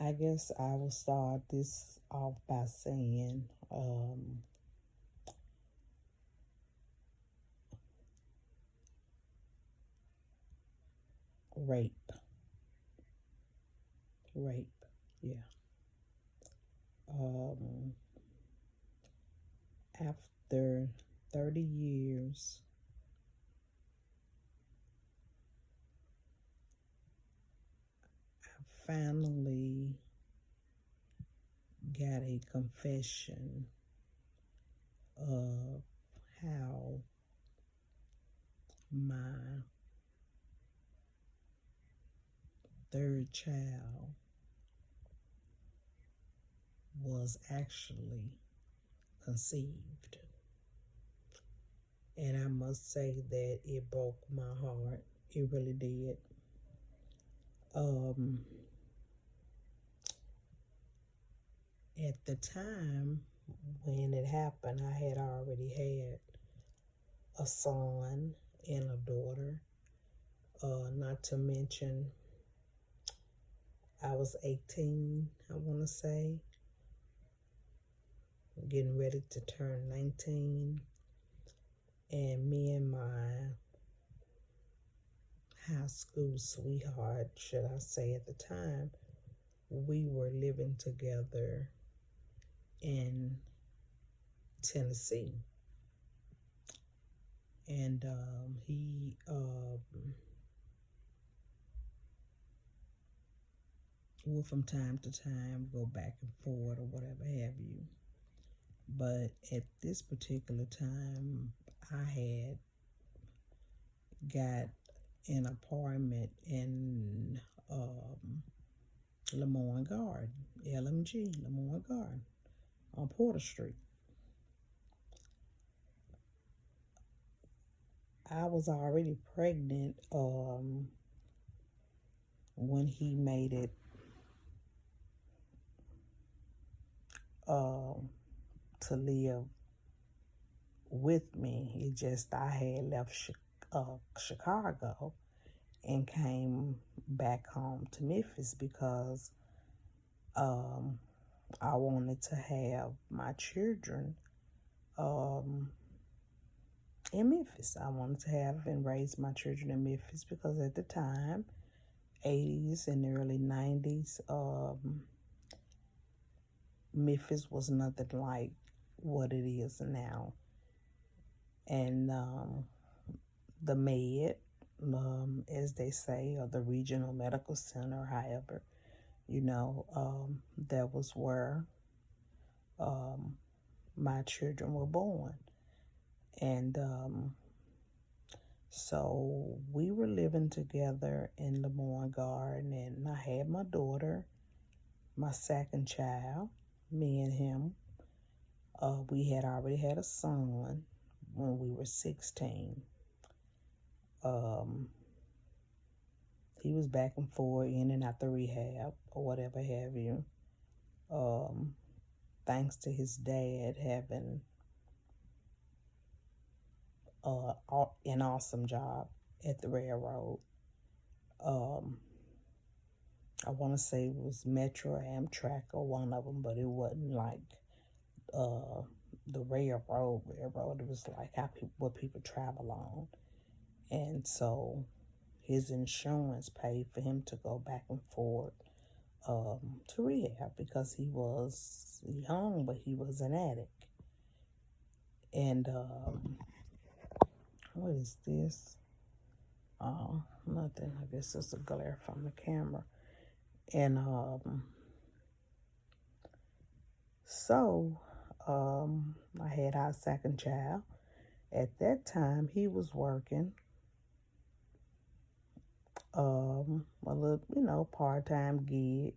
I guess I will start this off by saying rape. Rape. Yeah. Um, after 30 years, I finally got a confession of how my third child was actually conceived. And I must say that it broke my heart. It really did. Um, at the time when it happened, I had already had a son and a daughter. Not to mention, I was 18, I want to say, getting ready to turn 19. And me and my high school sweetheart, should I say at the time, we were living together in Tennessee. And he will from time to time go back and forth or whatever have you. But at this particular time, I had got an apartment in Lemoyne Garden, LMG, Lemoyne Garden, on Porter Street. I was already pregnant when he made it to live with me. It just, I had left Chicago and came back home to Memphis because I wanted to have my children in Memphis. I wanted to have and raise my children in Memphis because at the time, 80s and early 90s, Memphis was nothing like what it is now. And the Med, as they say, or the Regional Medical Center, however, that was where my children were born. And so we were living together in Lemoyne Garden, and I had my daughter, my second child, me and him. We had already had a son when we were 16. He was back and forth in and out the rehab or whatever have you. Thanks to his dad having an awesome job at the railroad. I want to say it was Metro or Amtrak or one of them, but it wasn't like the railroad. It was like what people travel on. And so his insurance paid for him to go back and forth to rehab because he was young, but he was an addict. And what is this? Oh, nothing. I guess it's a glare from the camera. And so I had our second child. At that time, he was working a little, part-time gig,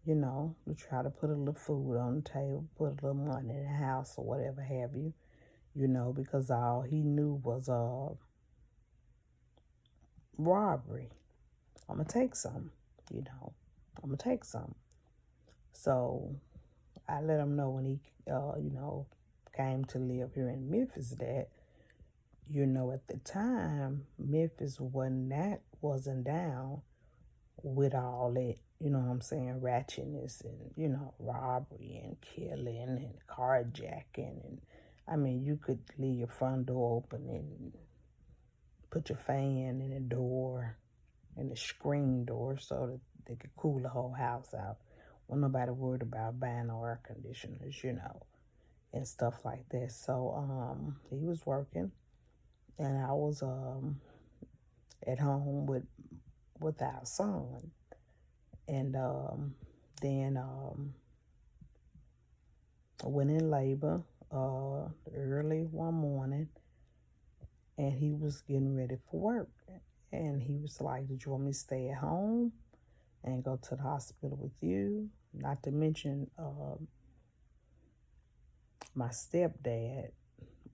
to try to put a little food on the table, put a little money in the house or whatever have you, because all he knew was robbery. I'm going to take some, I'm going to take some. So I let him know when he, came to live here in Memphis that, at the time, Memphis wasn't down with all that, you know what I'm saying, ratchetness and, robbery and killing and carjacking. And I mean, you could leave your front door open and put your fan in the door, in the screen door, so that they could cool the whole house out. Well, nobody worried about buying no air conditioners, and stuff like that. So he was working, and I was at home with our son. And then I went in labor early one morning, and he was getting ready for work. And he was like, "Did you want me to stay at home and go to the hospital with you?" Not to mention, my stepdad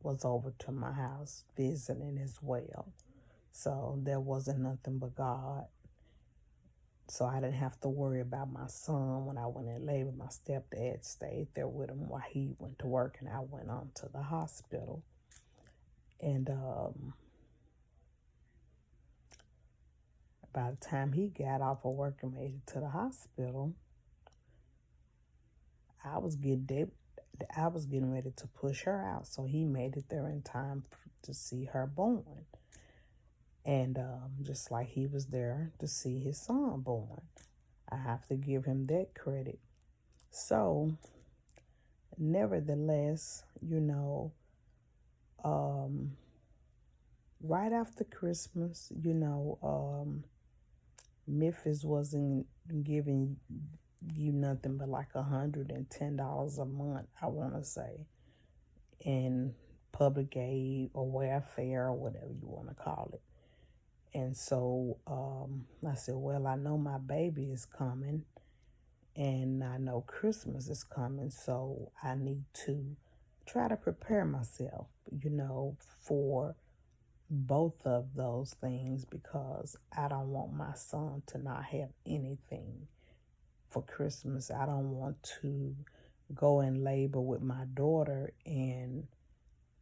was over to my house visiting as well. So there wasn't nothing but God. So I didn't have to worry about my son when I went in labor. My stepdad stayed there with him while he went to work, and I went on to the hospital. And by the time he got off of work and made it to the hospital, I was getting ready to push her out. So he made it there in time to see her born. And just like he was there to see his son born, I have to give him that credit. So, nevertheless, right after Christmas, Memphis wasn't giving you nothing but like $110 a month, I want to say, in public aid or welfare or whatever you want to call it. And so I said, well, I know my baby is coming, and I know Christmas is coming, so I need to try to prepare myself, for both of those things, because I don't want my son to not have anything for Christmas. I don't want to go in labor with my daughter and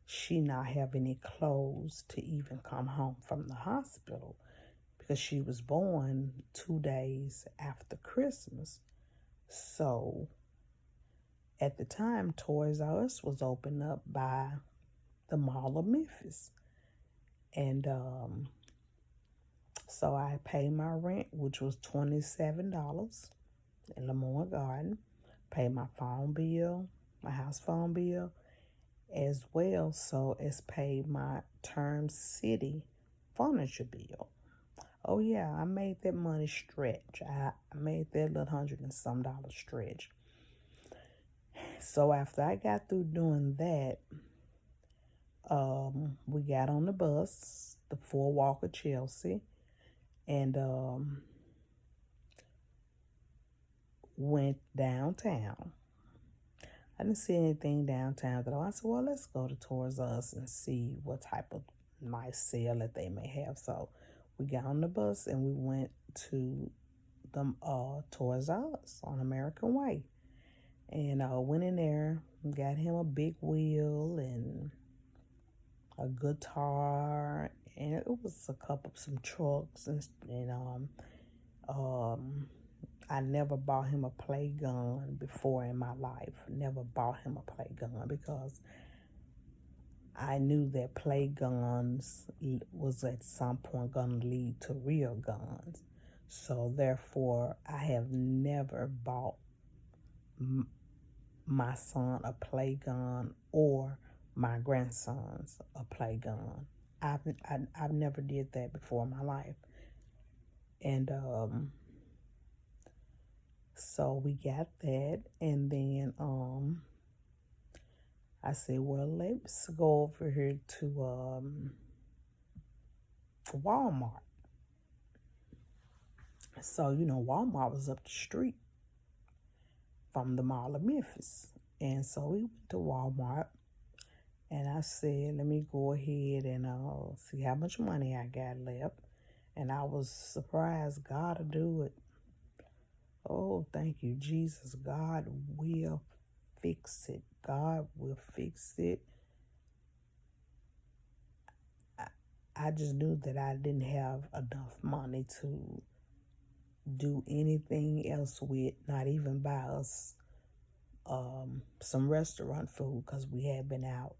she not have any clothes to even come home from the hospital, because she was born 2 days after Christmas. So at the time, Toys R Us was opened up by the Mall of Memphis. And so I paid my rent, which was $27 in Lamar Garden, paid my phone bill, my house phone bill, as well so as paid my Term City furniture bill. Oh yeah, I made that money stretch. I made that little $100 and some stretch. So after I got through doing that, we got on the bus, the 4 Walker Chelsea, and went downtown. I didn't see anything downtown at all. I said, well, let's go to Toys R Us and see what type of nice sale that they may have. So we got on the bus and we went to the Toys R Us on American Way. And I went in there, got him a big wheel and a guitar, and it was some trucks, and I never bought him a play gun before in my life. Never bought him a play gun, because I knew that play guns was at some point going to lead to real guns. So therefore, I have never bought my son a play gun or my grandsons a play gun. I've never did that before in my life. And so we got that, and then I said, well, let's go over here to Walmart. So, Walmart was up the street from the Mall of Memphis. And so we went to Walmart, and I said, let me go ahead and see how much money I got left. And I was surprised God to do it. Oh, thank you, Jesus. God will fix it. God will fix it. I just knew that I didn't have enough money to do anything else with, not even buy us some restaurant food, because we had been out,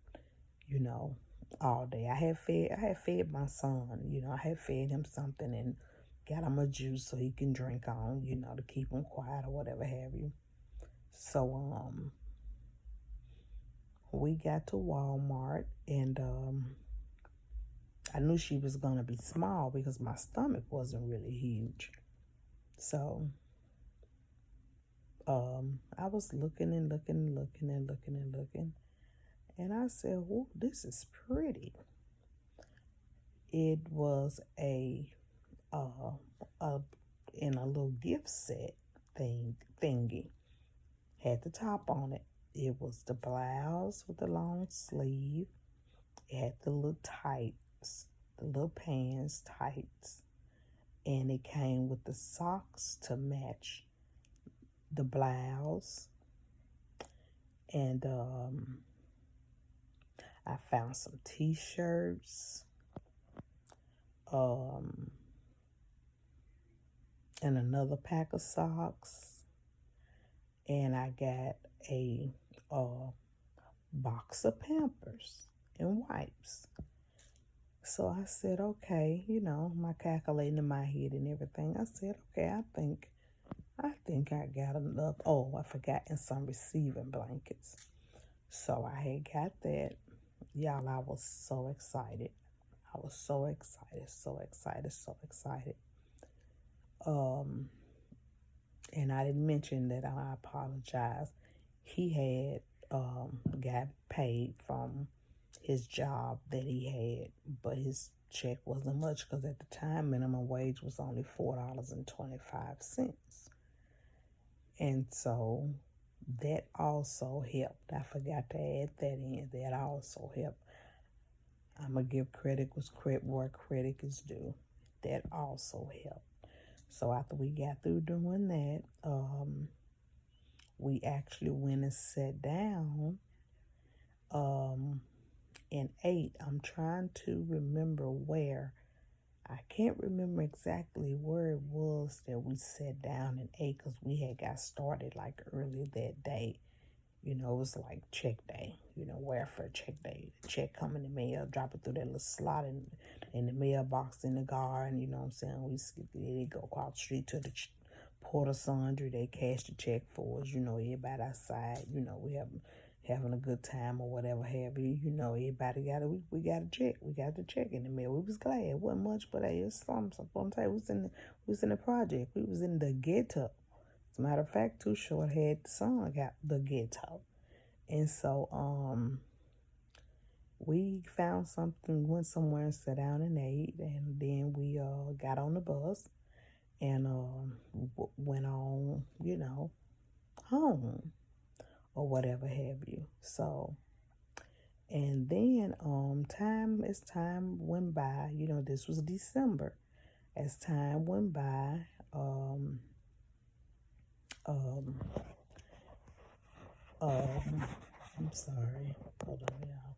you know, all day. I had fed my son, I had fed him something and got him a juice so he can drink on, to keep him quiet or whatever have you. So we got to Walmart, and I knew she was gonna be small because my stomach wasn't really huge. So I was looking and looking and looking and looking and looking, and I said, "Oh, this is pretty." It was uh, a in a little gift set thingy. Had the top on it. It was the blouse with the long sleeve. It had the little tights, the little pants tights, and it came with the socks to match the blouse. And I found some t-shirts, um, and another pack of socks, and I got a box of Pampers and wipes. So I said, okay, my calculating in my head and everything. I said, okay, I think I got enough. Oh, I forgot, and some receiving blankets. So I had got that. Y'all, I was so excited. I was so excited, so excited, so excited. And I didn't mention that. I apologize. He had got paid from his job that he had, but his check wasn't much because at the time minimum wage was only $4.25. And so that also helped. I forgot to add that in. That also helped. I'm going to give credit where credit is due. That also helped. So after we got through doing that, we actually went and sat down and ate. I'm trying to remember where. I can't remember exactly where it was that we sat down and ate, because we had got started like early that day. It was like check day, welfare check day. The check come in the mail, drop it through that little slot in the mailbox in the garden, you know what I'm saying? They go across the street to the Porter Sundry. They cash the check for us, everybody outside, we having a good time or whatever have you. Everybody we got a check. We got the check in the mail. We was glad. It wasn't much, but hey, it's something. I'm telling you, we was in the project. We was in the ghetto. As a matter of fact, Too Short had the song got the ghetto. And so we found something, went somewhere and sat down and ate, and then we got on the bus and went on, home or whatever have you. So, and then time went by, this was December. As time went by, I'm sorry, hold on, y'all.